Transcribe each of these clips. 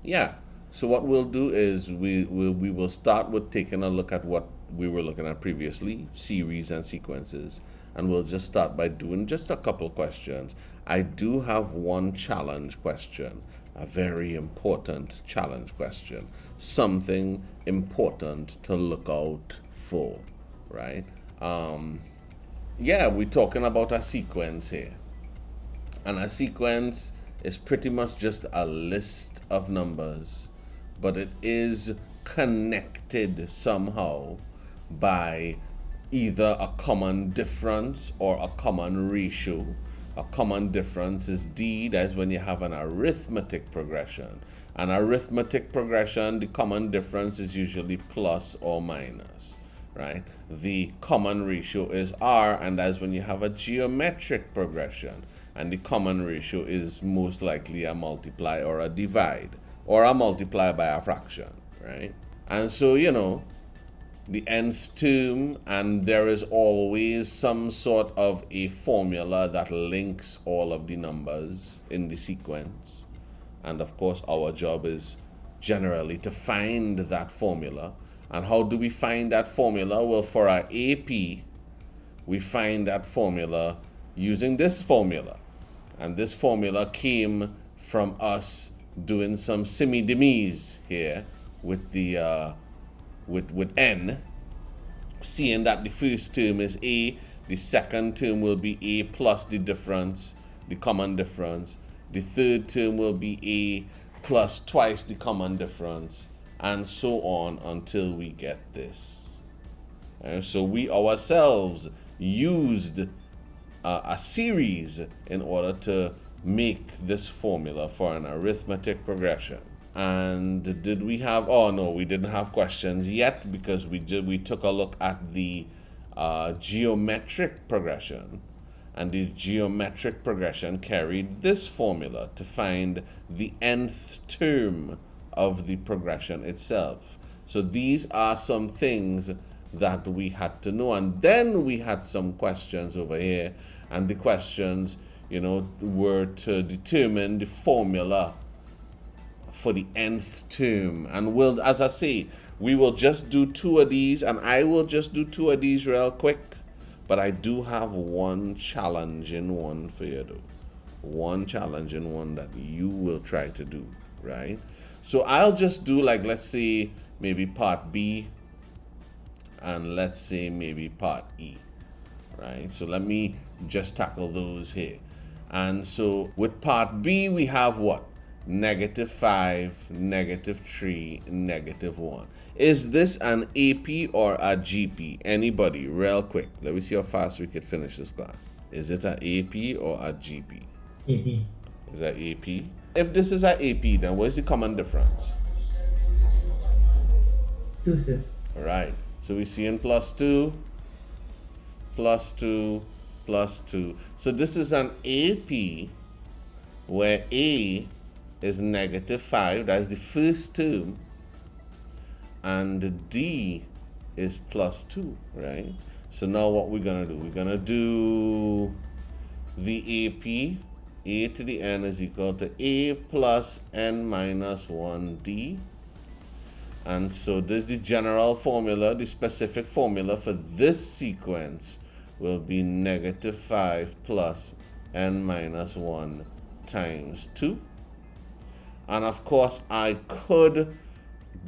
Yeah. So what we'll do is we will start with taking a look at what we were looking at previously, series and sequences, and we'll just start by doing just a couple questions. I do have one challenge question, a very important challenge question, something important to look out for, right? Yeah, we're talking about a sequence here. And a sequence is pretty much just a list of numbers, but it is connected somehow by either a common difference or a common ratio. A common difference is D, that's when you have an arithmetic progression. An arithmetic progression, the common difference is usually plus or minus, right? The common ratio is R, and that's when you have a geometric progression. And the common ratio is most likely a multiply or a divide, or a multiply by a fraction, right? And so, the nth term, and there is always some sort of a formula that links all of the numbers in the sequence. And of course, our job is generally to find that formula. And how do we find that formula? Well, for our AP, we find that formula using this formula. And this formula came from us doing some semi-demise here with the with n, seeing that the first term is a, the second term will be a plus the difference, the common difference. The third term will be a plus twice the common difference, and so on until we get this. And so we ourselves used a series in order to make this formula for an arithmetic progression. And did we have, oh no, we didn't have questions yet, because we took a look at the geometric progression, and the geometric progression carried this formula to find the nth term of the progression itself. So these are some things that we had to know. And then we had some questions over here, and the questions, were to determine the formula for the nth term. And we'll, as I say, we will just do two of these, and I will just do two of these real quick. But I do have one challenging one for you, though. One challenging one that you will try to do, right? So I'll just do, like, let's say maybe part B, and let's say maybe part E, right? So let me just tackle those here. And so with part B, we have what? -5, -3, -1. Is this an AP or a GP? Anybody, real quick. Let me see how fast we could finish this class. Is it an AP or a GP? AP. Is that AP? If this is an AP, then what is the common difference? 2, sir. All right. So we see in +2, +2, +2. So this is an AP where A is -5, that's the first term, and D is +2, right? So now what we're gonna do? We're gonna do the AP, A to the N is equal to A plus N minus 1D. And so this is the general formula. The specific formula for this sequence will be -5 plus N minus 1 times 2. And of course, I could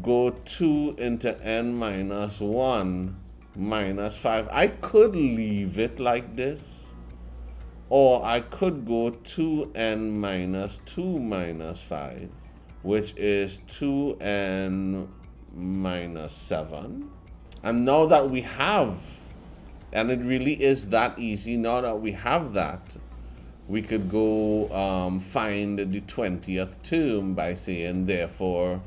go 2 into N minus 1 minus 5. I could leave it like this. Or I could go 2n minus 2 minus 5, which is 2n minus 7. And now that we have, and it really is that easy, now that we have that, we could go find the 20th term by saying, therefore,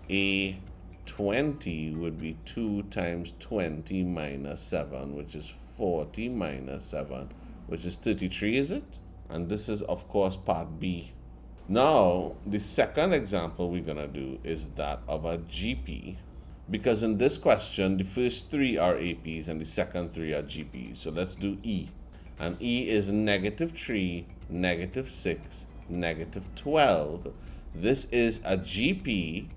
A20 would be 2 times 20 minus 7, which is 40 minus 7, which is 33, is it? And this is, of course, part B. Now, the second example we're going to do is that of a GP, because in this question, the first 3 are APs and the second 3 are GPs. So let's do E. And E is -3, -6, -12. This is a GP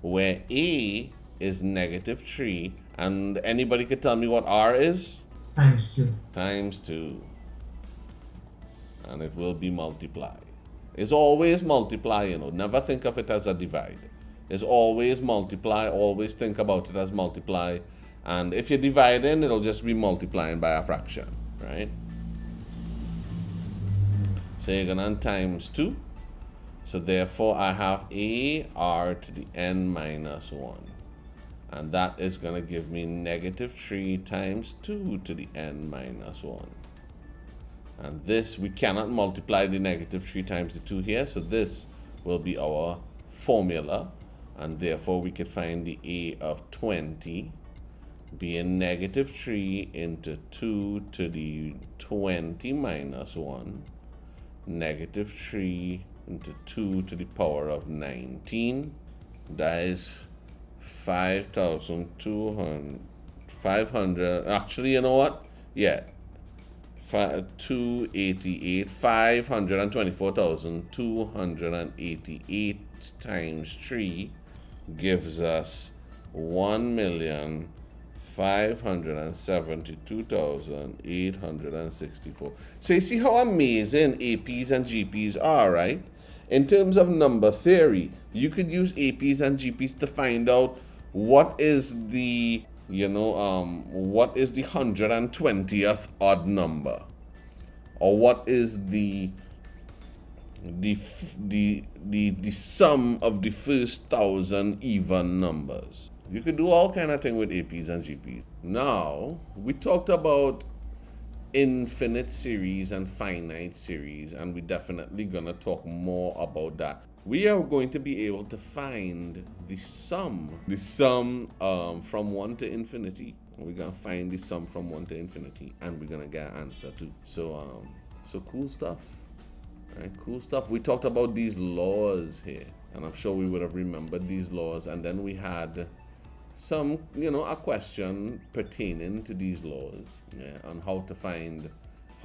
where A is -3, and anybody could tell me what R is? Times 2. Times 2. And it will be multiply. It's always multiply, never think of it as a divide. It's always multiply, always think about it as multiply. And if you're dividing, it'll just be multiplying by a fraction, right? So you're gonna times 2. So therefore I have AR to the n minus 1. And that is gonna give me -3 times 2 to the n minus 1. And this, we cannot multiply the -3 times the 2 here, so this will be our formula, and therefore we could find the A of 20 being -3 into 2 to the 20 minus 1, -3 into 2 to the power of 19. That is 500, actually, you know what? Yeah. 524,288 times 3 gives us 1,572,864. So you see how amazing APs and GPs are, right? In terms of number theory, you could use APs and GPs to find out what is the what is the 120th odd number, or what is the sum of the first 1,000 even numbers. You could do all kind of thing with APs and GPs. Now we talked about infinite series and finite series, and we're definitely gonna talk more about that. We are going to be able to find the sum from 1 to infinity. We're gonna find the sum from 1 to infinity, and we're gonna get an answer too. So cool stuff, right? Cool stuff. We talked about these laws here, and I'm sure we would have remembered these laws. And then we had some, a question pertaining to these laws, on how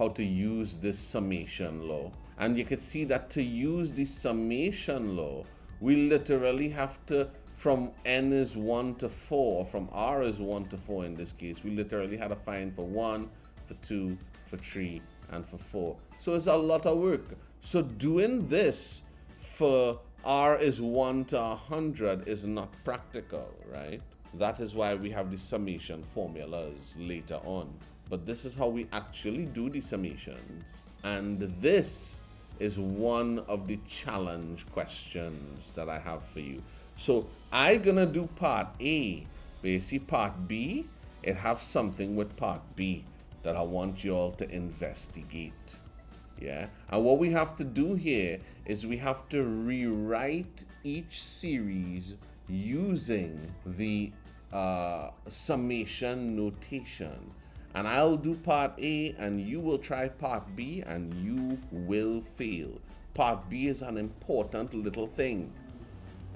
to use this summation law. And you can see that to use the summation law, we literally have to, from n is 1 to 4, from r is 1 to 4 in this case, we literally had to find for 1, for 2, for 3, and for 4. So it's a lot of work. So doing this for r is 1 to 100 is not practical, right? That is why we have the summation formulas later on. But this is how we actually do the summations. And this is one of the challenge questions that I have for you. So I'm gonna do part A, but you see part B, it has something with part B that I want you all to investigate. Yeah, and what we have to do here is we have to rewrite each series using the summation notation. And I'll do part A and you will try part B and you will fail. Part B is an important little thing.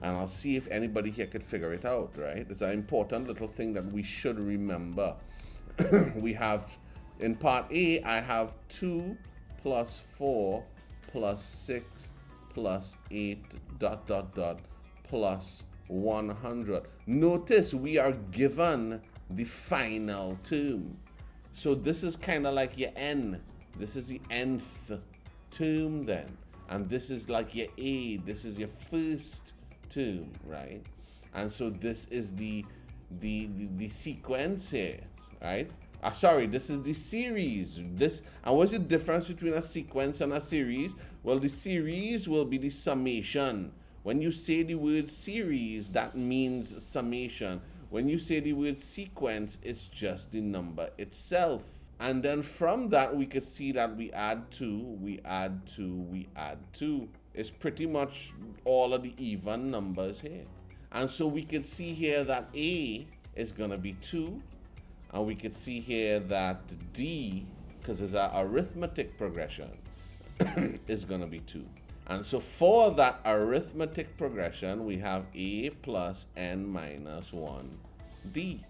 And I'll see if anybody here could figure it out, right? It's an important little thing that we should remember. We have, in part A, I have 2 plus 4 plus 6 plus 8 ... plus 100. Notice we are given the final term. So this is kind of like your n. This is the nth term then. And this is like your a. This is your first term, right? And so this is the sequence here, right? Sorry, this is the series. And what's the difference between a sequence and a series? Well, the series will be the summation. When you say the word series, that means summation. When you say the word sequence, it's just the number itself. And then from that, we could see that we add 2, we add 2, we add 2. It's pretty much all of the even numbers here. And so we could see here that A is going to be 2. And we could see here that D, because it's an arithmetic progression, is going to be 2. And so for that arithmetic progression, we have A plus n minus 1 D.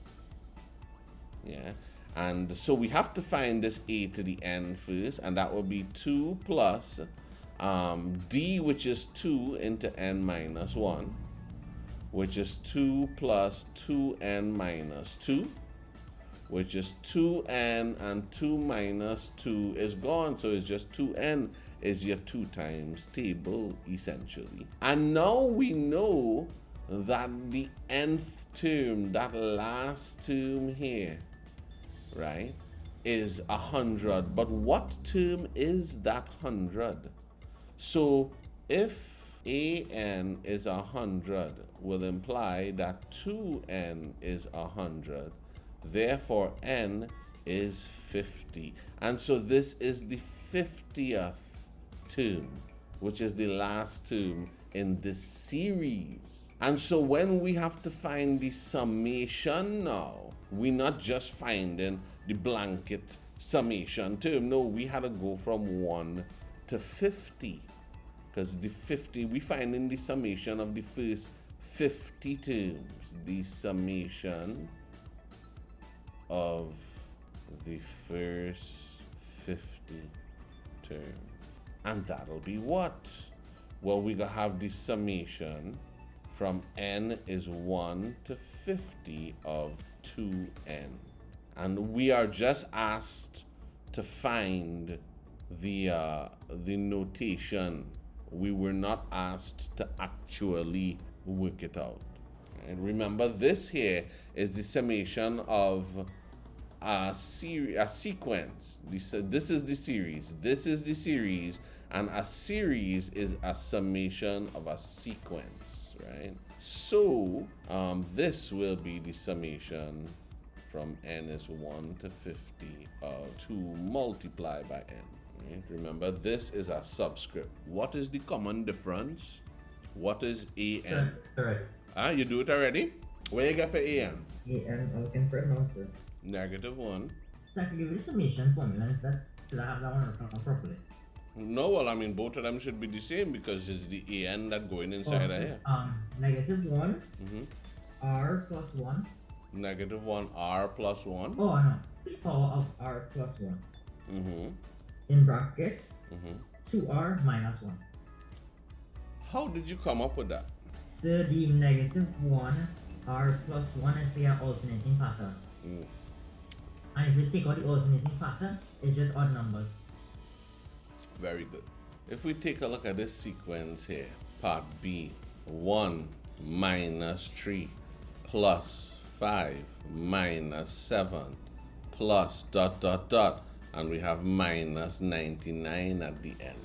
Yeah. And so we have to find this A to the n first, and that will be 2 plus d, which is 2 into n minus 1, which is 2 plus 2n minus 2, which is 2n, and 2 minus 2 is gone, so it's just 2n is your 2 times table, essentially. And now we know that the nth term, that last term here, right, is 100. But what term is that 100? So if an is 100, will imply that 2n is 100. Therefore, n is 50. And so this is the 50th term, which is the last term in this series. And so when we have to find the summation now, we're not just finding the blanket summation term. No, we had to go from 1 to 50. Because the 50, we find in the summation of the first 50 terms. The summation of the first 50 terms. And that'll be what? Well, we're going to have the summation from n is 1 to 50 of 2n. And we are just asked to find the notation. We were not asked to actually work it out. And remember, this here is the summation of a sequence. This is the series. This is the series, and a series is a summation of a sequence, right? So this will be the summation from n is 1 to 50 of 2 multiplied by n. Right? Remember, this is a subscript. What is the common difference? What is an? Correct. You do it already? Where you get for an? An, I'll confirm now, sir. -1. So I can give you the summation formula instead. Should I have that one written properly? No, well, I mean, both of them should be the same because it's the an that going inside of here. -1 r plus 1. -1 r plus 1. Oh no, to the power of r plus 1. In brackets, 2r minus 1. How did you come up with that? So the -1 r plus 1 is your alternating pattern. And if you take out the alternating pattern, it's just odd numbers. Very good. If we take a look at this sequence here, part B, 1 minus 3 plus 5 minus 7 plus ... and we have minus 99 at the end.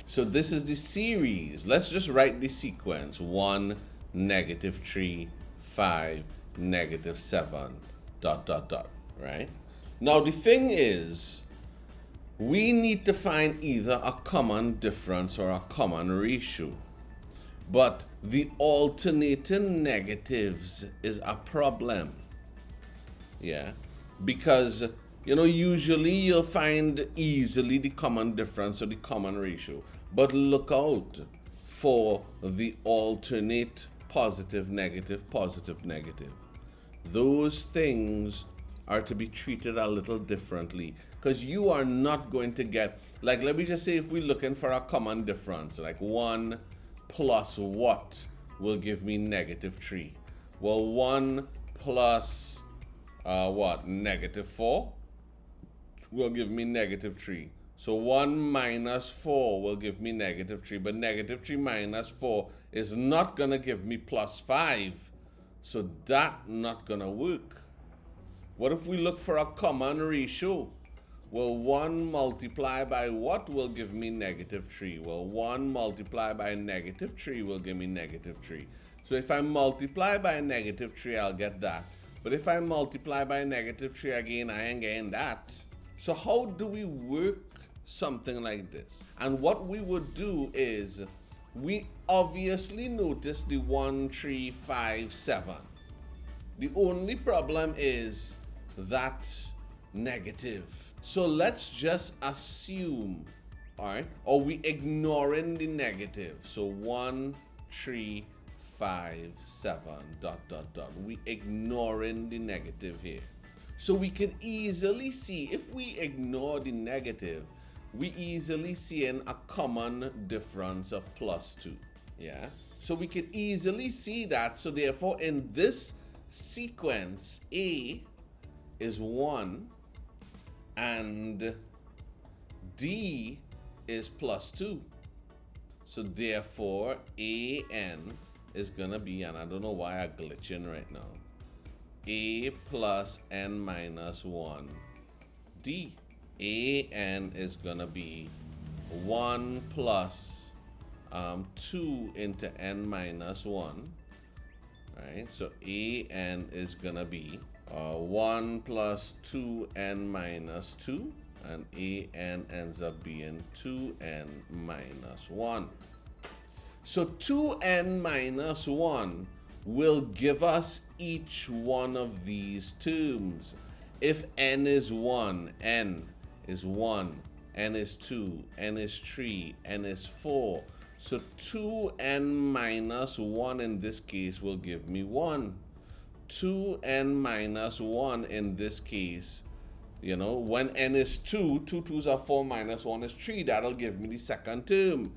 So this is the series. Let's just write the sequence. 1, -3, 5, -7, ... right? Now the thing is, we need to find either a common difference or a common ratio. But the alternating negatives is a problem. Yeah, because usually you'll find easily the common difference or the common ratio. But look out for the alternate positive, negative, positive, negative. Those things are to be treated a little differently because you are not going to get, like, let me just say, if we're looking for a common difference, like 1 plus what will give me -3? Well, 1 plus what? -4 will give me -3. So 1 minus 4 will give me -3, but -3 minus 4 is not gonna give me +5. So that not gonna work. What if we look for a common ratio? Well, 1 multiplied by what will give me -3? Well, 1 multiplied by -3 will give me -3. So if I multiply by -3, I'll get that. But if I multiply by -3 again, I ain't getting that. So how do we work something like this? And what we would do is, we obviously notice the 1, 3, 5, 7. The only problem is that negative. So let's just assume, all right, or we ignoring the negative. So 1, 3, 5, 7, ... We ignoring the negative here. So we can easily see, if we ignore the negative, we easily see in a common difference of plus 2. Yeah? So we could easily see that. So therefore, in this sequence, A is 1 and D is plus 2. So therefore, AN is going to be, and I don't know why I'm glitching right now, A plus N minus 1 D. AN is going to be 1 plus 2 into N minus 1. Right? So AN is going to be 1 plus 2N minus 2. And AN ends up being 2N minus 1. So 2N minus 1 will give us each one of these terms. If N is 1, N is 1, N is 2, N is 3, N is 4. So 2N minus 1 in this case will give me 1. 2N minus 1 in this case, you know, when N is 2, 2 2s are 4 minus 1 is 3. That'll give me the second term.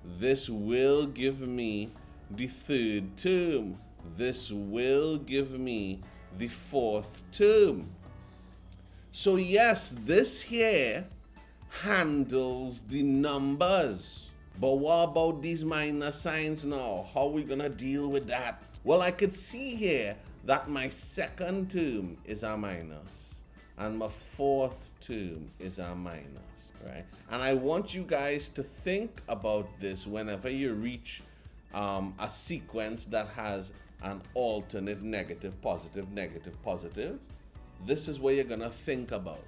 This will give me the third term. This will give me the fourth term. So yes, this here handles the numbers. But what about these minus signs now? How are we going to deal with that? Well, I could see here that my second term is a minus. And my fourth term is a minus, right? And I want you guys to think about this whenever you reach a sequence that has an alternate negative, positive, negative, positive. This is what you're gonna think about,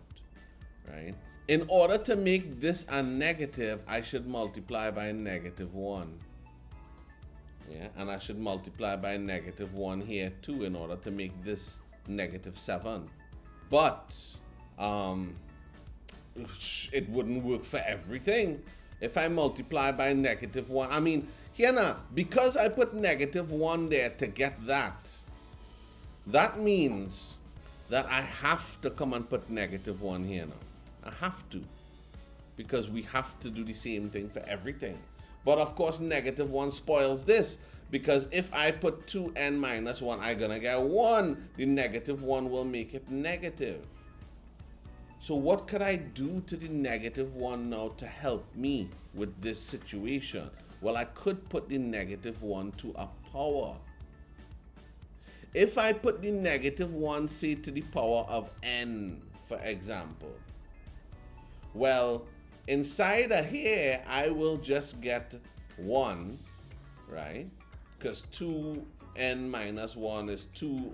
right? In order to make this a negative, I should multiply by -1. Yeah, and I should multiply by -1 here too in order to make this -7. But it wouldn't work for everything. If I multiply by -1, I mean, here now, because I put -1 there to get that, that means that I have to come and put -1 here now. I have to, because we have to do the same thing for everything. But of course, -1 spoils this, because if I put 2N minus 1, I'm gonna get 1. The -1 will make it negative. So what could I do to the -1 now to help me with this situation? Well, I could put the -1 to a power. If I put the -1, say, to the power of n, for example, well, inside of here, I will just get 1, right? Because 2n minus 1 is 2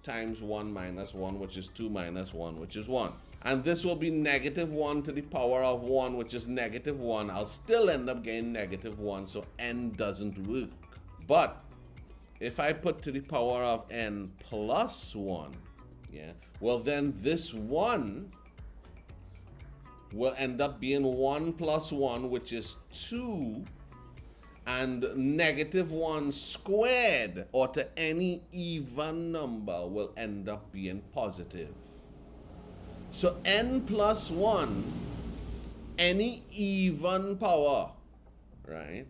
times 1 minus 1, which is 2 minus 1, which is 1. And this will be -1 to the power of 1, which is -1. I'll still end up getting -1, so n doesn't work. But if I put to the power of n plus 1, yeah, well then this 1 will end up being 1 plus 1, which is 2, and -1 squared, or to any even number, will end up being positive. So n plus 1, any even power, right?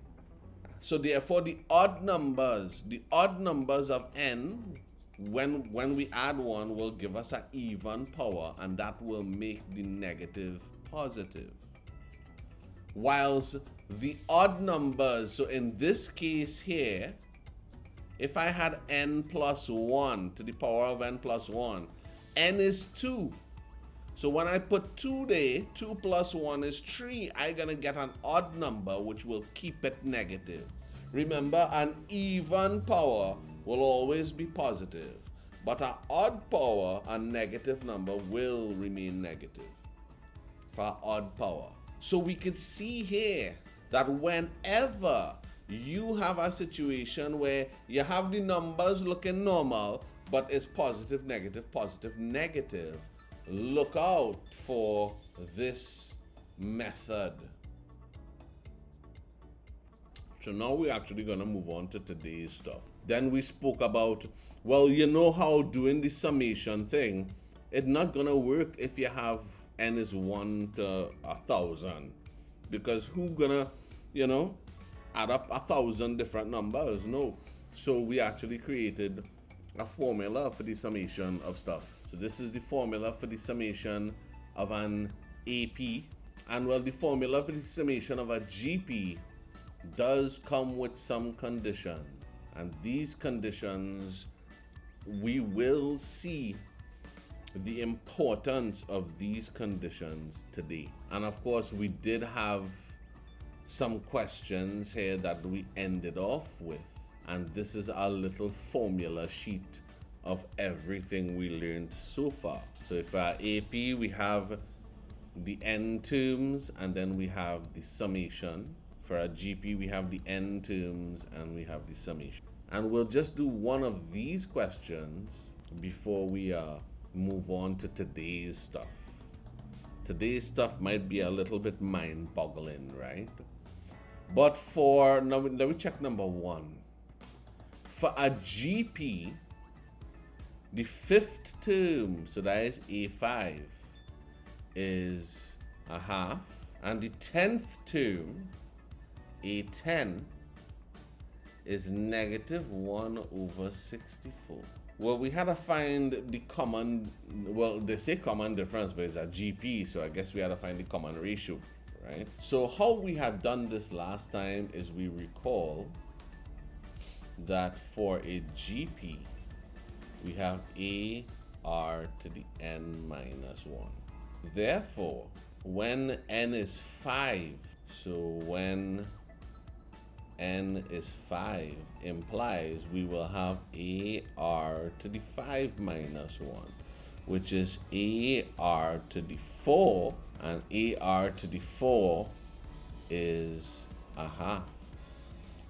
So therefore the odd numbers of n, when we add 1, will give us an even power, and that will make the negative positive. Whilst the odd numbers, so in this case here, if I had n plus 1 to the power of n plus 1, n is 2. So when I put 2 there, 2 plus 1 is 3. I'm going to get an odd number, which will keep it negative. Remember, an even power will always be positive, but an odd power, a negative number, will remain negative for an odd power. So we can see here that whenever you have a situation where you have the numbers looking normal, but it's positive, negative, look out for this method. So now we're actually going to move on to today's stuff. Then we spoke about, well, you know how doing the summation thing, it's not going to work if you have n is 1 to 1,000. Because who gonna, add up 1,000 different numbers? No. So we actually created a formula for the summation of stuff. So this is the formula for the summation of an AP. And well, the formula for the summation of a GP does come with some conditions. And these conditions, we will see the importance of these conditions today. And of course, we did have some questions here that we ended off with. And this is our little formula sheet of everything we learned so far. So if our AP, we have the n terms and then we have the summation. For our GP, we have the n terms and we have the summation. And we'll just do one of these questions before we move on to today's stuff. Today's stuff might be a little bit mind-boggling, right? But now let me check number 1. For a GP, the 5th term, so that is A5, is a half, and the 10th term, A10, is negative 1 over 64. Well, we had to find the common, well, they say common difference, but it's a GP, so I guess we had to find the common ratio, right? So how we had done this last time is we recall that for a GP, we have a r to the n minus 1. Therefore, when n is 5, so when n is 5 implies we will have a r to the 5 minus 1, which is a r to the 4, and a r to the 4 is a half.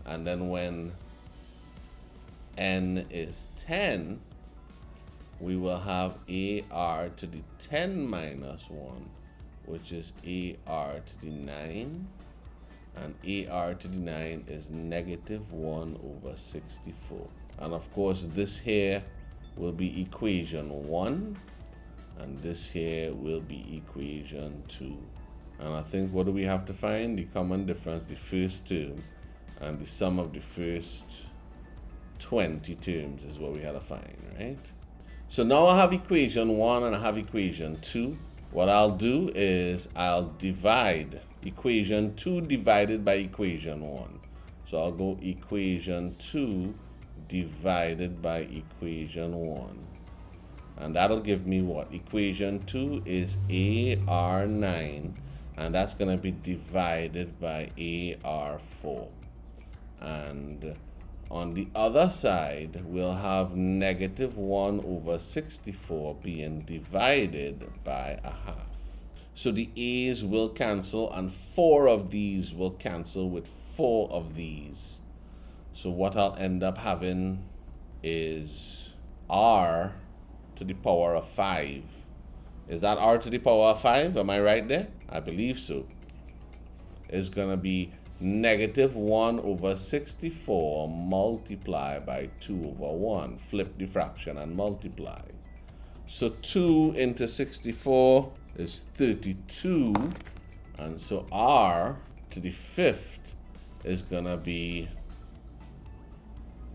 And then when n is 10, we will have a r to the 10 minus 1, which is a r to the 9, and a r to the 9 is negative 1 over 64. And of course, this here will be equation 1, and this here will be equation 2. And I think, what do we have to find? The common difference, the first term, and the sum of the first 20 terms is what we had to find, right? So now I have equation 1 and I have equation 2. What I'll do is I'll divide equation 2 divided by equation 1. So I'll go equation 2 divided by equation 1. And that'll give me what? Equation 2 is AR9, and that's going to be divided by AR4. And on the other side, we'll have negative 1 over 64 being divided by a half. So the A's will cancel, and 4 of these will cancel with 4 of these. So what I'll end up having is r to the power of 5. Is that r to the power of 5? Am I right there? I believe so. It's going to be negative 1 over 64 multiplied by 2 over 1. Flip the fraction and multiply. So 2 into 64 is 32. And so r to the 5th is going to be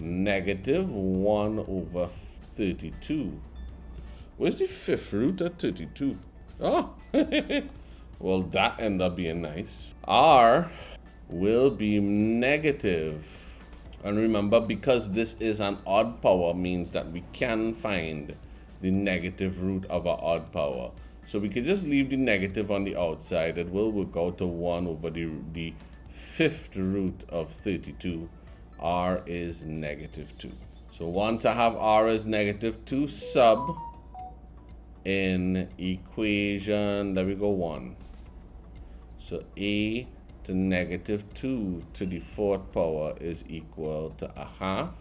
negative 1 over 32. Where's the 5th root of 32? Oh, well, that ended up being nice. R will be negative. And remember, because this is an odd power, means that we can find the negative root of an odd power. So we could just leave the negative on the outside. It will work out to 1 over the 5th root of 32. R is negative 2. So once I have r as negative 2, sub in equation, there we go, 1. So a to negative 2 to the 4th power is equal to a half.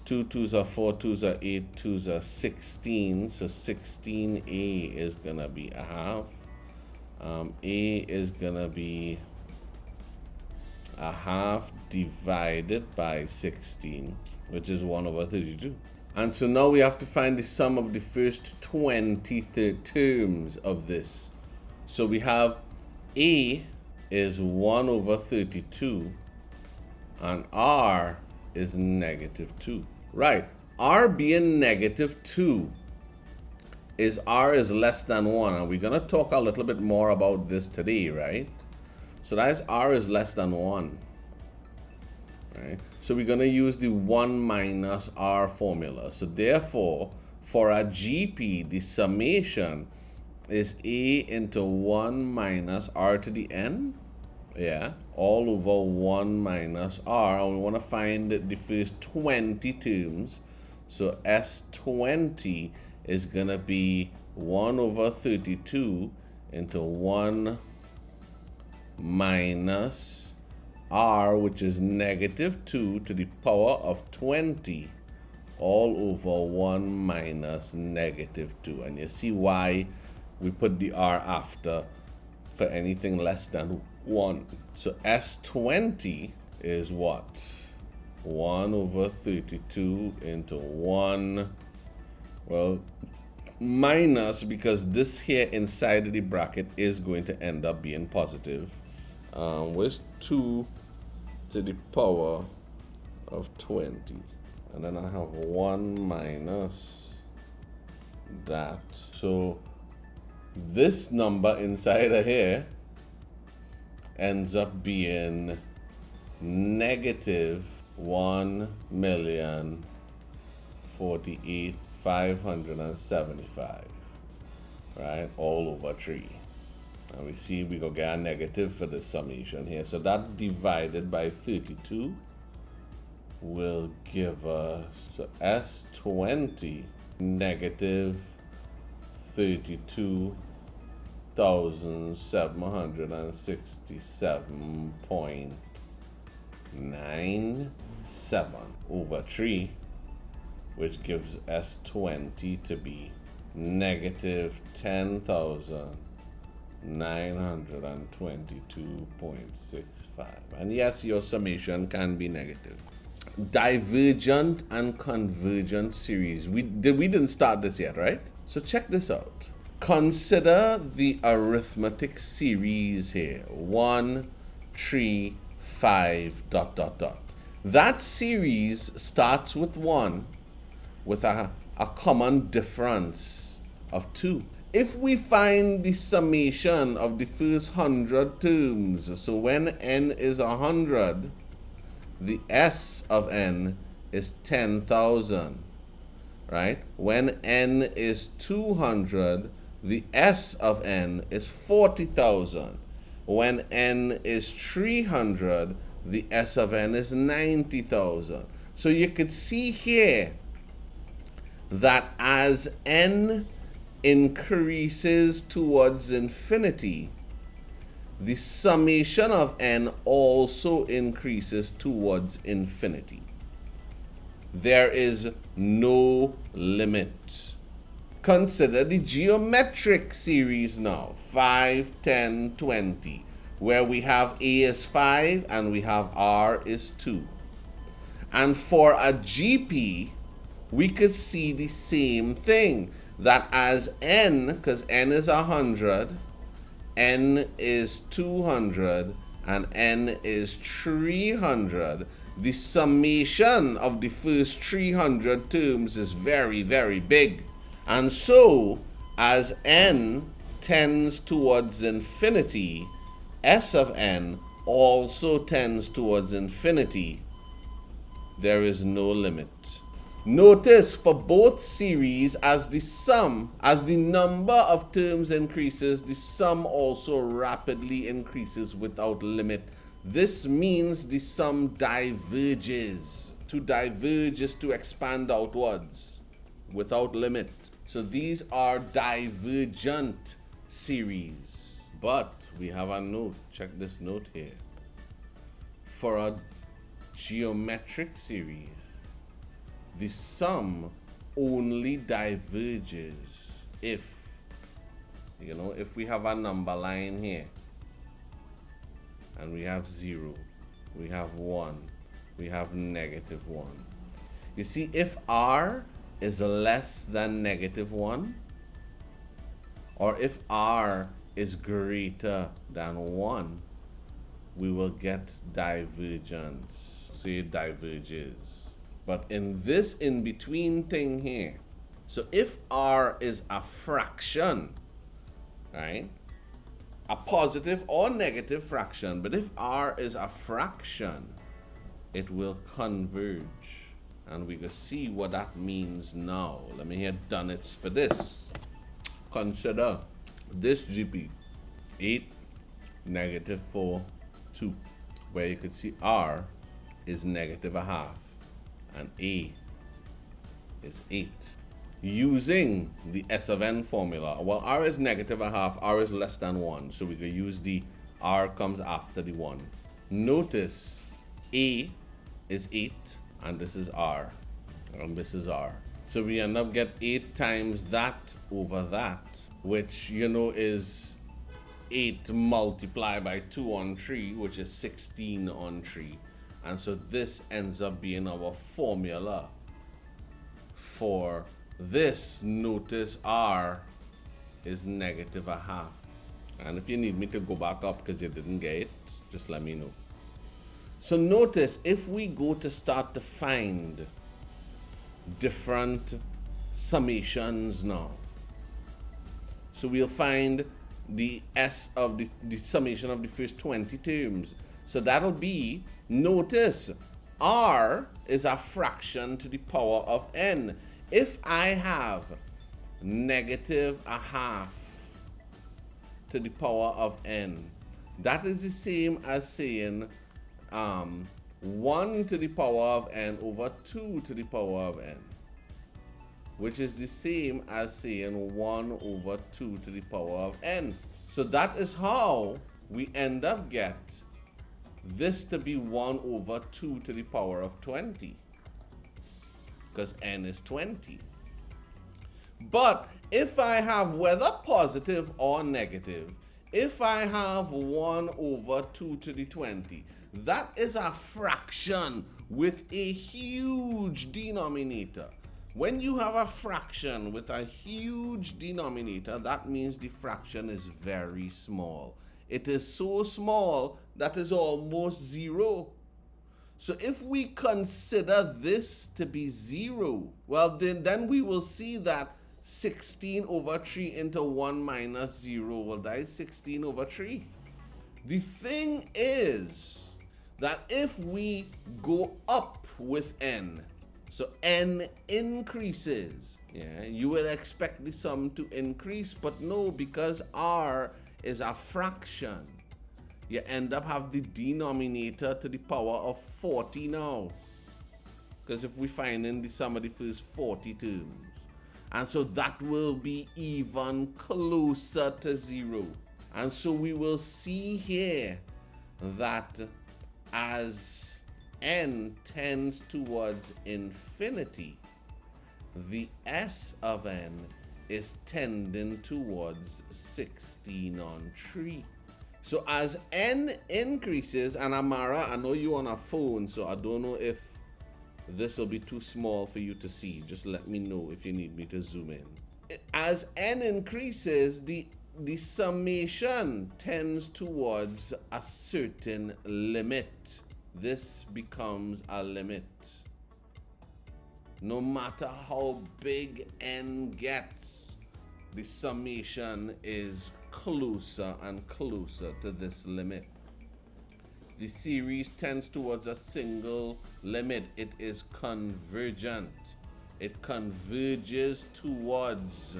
2 2s are 4 2s are 8 2s are 16. So 16a is going to be a half. A is going to be a half divided by 16, which is 1 over 32. And so now we have to find the sum of the first 20 terms of this. So we have A is 1 over 32 and R is negative 2. Right, R being negative 2 is R is less than 1, and we're going to talk a little bit more about this today, right? So that is R is less than 1. Right? So we're going to use the 1 minus R formula. So therefore, for our GP, the summation is A into 1 minus R to the N. Yeah, all over 1 minus R. And we want to find the first 20 terms. So S20 is going to be 1 over 32 into 1 minus R, which is negative 2 to the power of 20, all over 1 minus negative 2. And you see why we put the R after for anything less than 1. So S20 is what? 1 over 32 into 1, well, minus, because this here inside of the bracket is going to end up being positive, with 2 to the power of 20. And then I have 1 minus that. So this number inside of here ends up being negative 1,048,575, right? All over 3. And we see we go get a negative for this summation here. So that divided by 32 will give us, so S20 negative 32,767.97 over 3, which gives S20 to be negative 10,922.65. And yes, your summation can be negative. Divergent and convergent series. We didn't start this yet, right? So check this out. Consider the arithmetic series here. 1, 3, 5, ... That series starts with 1 with a common difference of 2. If we find the summation of the first 100 terms, so when n is 100, the S of n is 10,000, right? When n is 200, the S of n is 40,000. When n is 300, the S of n is 90,000. So you could see here that as n increases towards infinity, the summation of n also increases towards infinity. There is no limit. Consider the geometric series now, 5, 10, 20, where we have A is 5 and we have R is 2. And for a GP, we could see the same thing, that as n, because n is 100, n is 200, and n is 300, the summation of the first 300 terms is very, very big. And so, as n tends towards infinity, S of n also tends towards infinity. There is no limit. Notice for both series, as the number of terms increases, the sum also rapidly increases without limit. This means the sum diverges. To diverge is to expand outwards without limit. So these are divergent series. But we have a note. Check this note here. For a geometric series, the sum only diverges if we have a number line here and we have 0, we have 1, we have negative 1. You see, if R is less than -1, or if r is greater than 1, we will get divergence. So it diverges. But in this in-between thing here, so if r is a fraction, right? A positive or negative fraction, but if r is a fraction, it will converge. And we can see what that means now. Let me have done it for this. Consider this GP, 8, -4, 2, where you could see r is -1/2 and a is 8. Using the S of n formula, well, r is -1/2, r is less than 1, so we could use the r comes after the 1. Notice a is 8, and this is r, and this is r. So we end up get 8 times that over that, which you know is 8 multiplied by 2 on 3, which is 16 on 3. And so this ends up being our formula for this. Notice r is -1/2. And if you need me to go back up because you didn't get it, just let me know. So notice if we go to start to find different summations now, so we'll find the S of the summation of the first 20 terms. So that'll be, notice r is a fraction to the power of n. If I have -1/2 to the power of n, that is the same as saying 1 to the power of n over 2 to the power of n, which is the same as saying 1 over 2 to the power of n. So that is how we end up get this to be 1 over 2 to the power of 20, because n is 20. But if I have, whether positive or negative, if I have 1 over 2 to the 20, that is a fraction with a huge denominator. When you have a fraction with a huge denominator, that means the fraction is very small. It is so small that is almost 0. So if we consider this to be 0, well then we will see that 16 over 3 into 1 minus 0, well that is 16 over 3. The thing is that if we go up with n, so n increases, yeah, you would expect the sum to increase, but no, because r is a fraction, you end up have the denominator to the power of 40 now, because if we find in the sum of the first 40 terms, and so that will be even closer to 0. And so we will see here that as n tends towards infinity, the S of n is tending towards 16 on 3. So as n increases, and Amara, I know you're on a phone, so I don't know if this will be too small for you to see. Just let me know if you need me to zoom in. As n increases, the summation tends towards a certain limit. This becomes a limit. No matter how big n gets, the summation is closer and closer to this limit. The series tends towards a single limit. It is convergent. It converges towards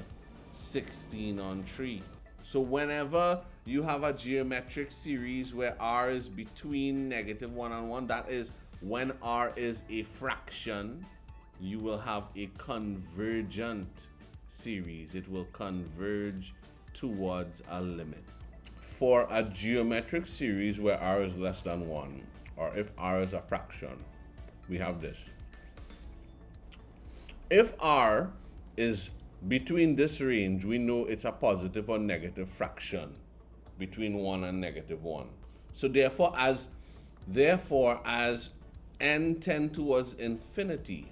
16 on 3. So whenever you have a geometric series where r is between -1 and 1, that is when r is a fraction, you will have a convergent series. It will converge towards a limit. For a geometric series where r is less than 1, or if r is a fraction, we have this. If r is between this range, we know it's a positive or negative fraction between 1 and -1. So therefore as n tend towards infinity,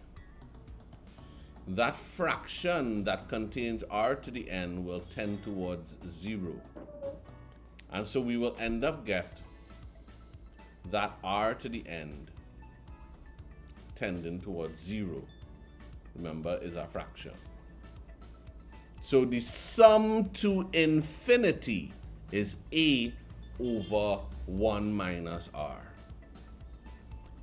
that fraction that contains r to the n will tend towards 0. And so we will end up get that r to the n tending towards 0. Remember, is a fraction. So the sum to infinity is a over 1 minus r.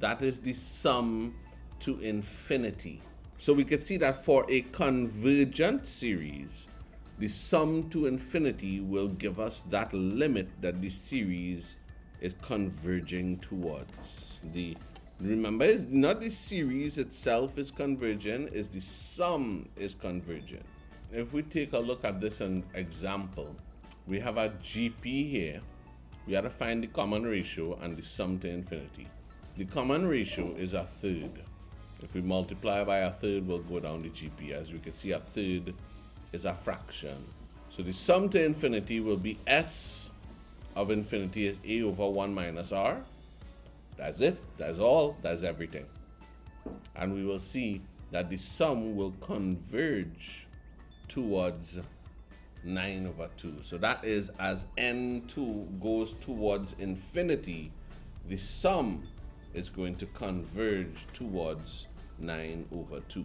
That is the sum to infinity. So we can see that for a convergent series, the sum to infinity will give us that limit that the series is converging towards. Remember, it's not the series itself is convergent, it's the sum is convergent. If we take a look at this example, we have a GP here. We have to find the common ratio and the sum to infinity. The common ratio is a third. If we multiply by a third, we'll go down the GP. As we can see, a third is a fraction. So the sum to infinity will be S of infinity is a over 1 minus r. That's it. That's all. That's everything. And we will see that the sum will converge towards 9 over 2. So that is, as n2 goes towards infinity, the sum is going to converge towards 9 over 2.